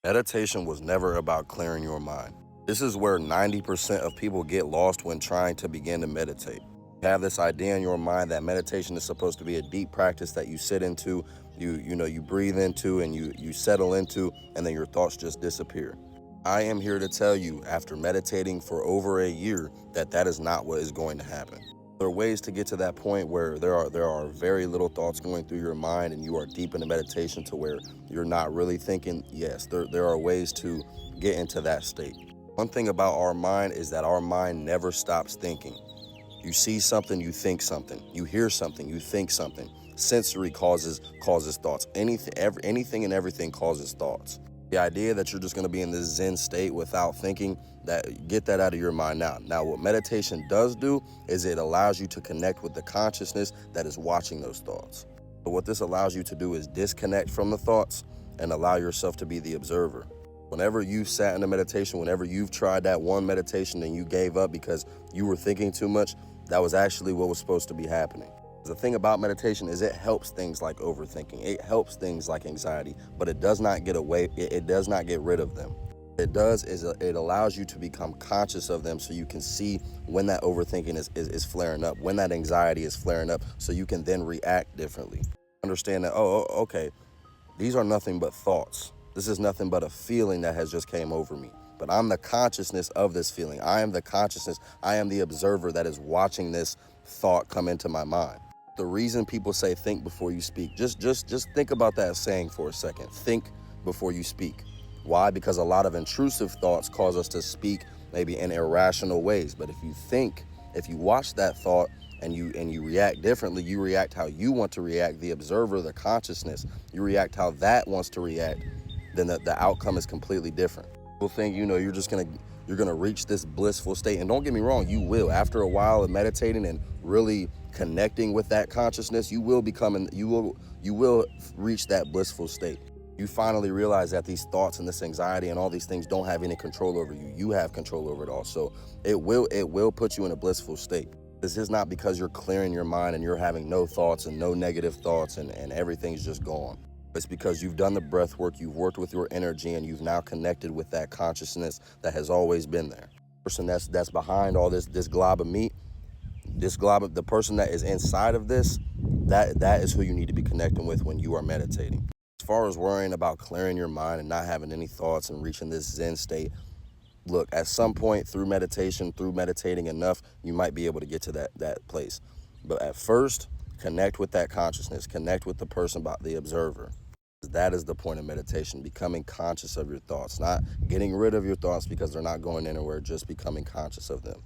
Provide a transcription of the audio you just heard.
Meditation was never about clearing your mind. This is where 90% of people get lost when trying to begin to meditate. You have this idea in your mind that meditation is supposed to be a deep practice that you sit into, you breathe into and you settle into, and then your thoughts just disappear. I am here to tell you, after meditating for over a year, that that is not what is going to happen. There are ways to get to that point where there are very little thoughts going through your mind and you are deep into meditation to where you're not really thinking. Yes, there are ways to get into that state. One thing about our mind is that our mind never stops thinking. You see something, you think something. You hear something, you think something. Sensory causes thoughts. Anything and everything causes thoughts. The idea that you're just going to be in this Zen state without thinking, that get that out of your mind now. Now, what meditation does do is it allows you to connect with the consciousness that is watching those thoughts. But what this allows you to do is disconnect from the thoughts and allow yourself to be the observer. Whenever you've sat in a meditation, whenever you've tried that one meditation and you gave up because you were thinking too much, that was actually what was supposed to be happening. The thing about meditation is it helps things like overthinking. It helps things like anxiety, but it does not it does not get rid of them. What it does is it allows you to become conscious of them so you can see when that overthinking is flaring up, when that anxiety is flaring up, so you can then react differently. Understand that, okay, these are nothing but thoughts. This is nothing but a feeling that has just came over me. But I'm the consciousness of this feeling. I am the consciousness. I am the observer that is watching this thought come into my mind. The reason people say think before you speak, just think about that saying for a second. Think before you speak. Why? Because a lot of intrusive thoughts cause us to speak maybe in irrational ways. But if you think, if you watch that thought and you react differently, you react how you want to react, the observer, the consciousness, you react how that wants to react, then the outcome is completely different. People think, you're gonna reach this blissful state. And don't get me wrong, you will. After a while of meditating and really connecting with that consciousness, you will reach that blissful state. You finally realize that these thoughts and this anxiety and all these things don't have any control over you. You have control over it all. So it will put you in a blissful state. This is not because you're clearing your mind and you're having no thoughts and no negative thoughts and everything's just gone. It's because you've done the breath work, you've worked with your energy, and you've now connected with that consciousness that has always been there. The person that's behind all this glob of meat, the person that is inside of this, that is who you need to be connecting with when you are meditating. As far as worrying about clearing your mind and not having any thoughts and reaching this Zen state, look, at some point through meditation, through meditating enough, you might be able to get to that place. But at first, connect with that consciousness, connect with the person, the observer. That is the point of meditation, becoming conscious of your thoughts, not getting rid of your thoughts because they're not going anywhere, just becoming conscious of them.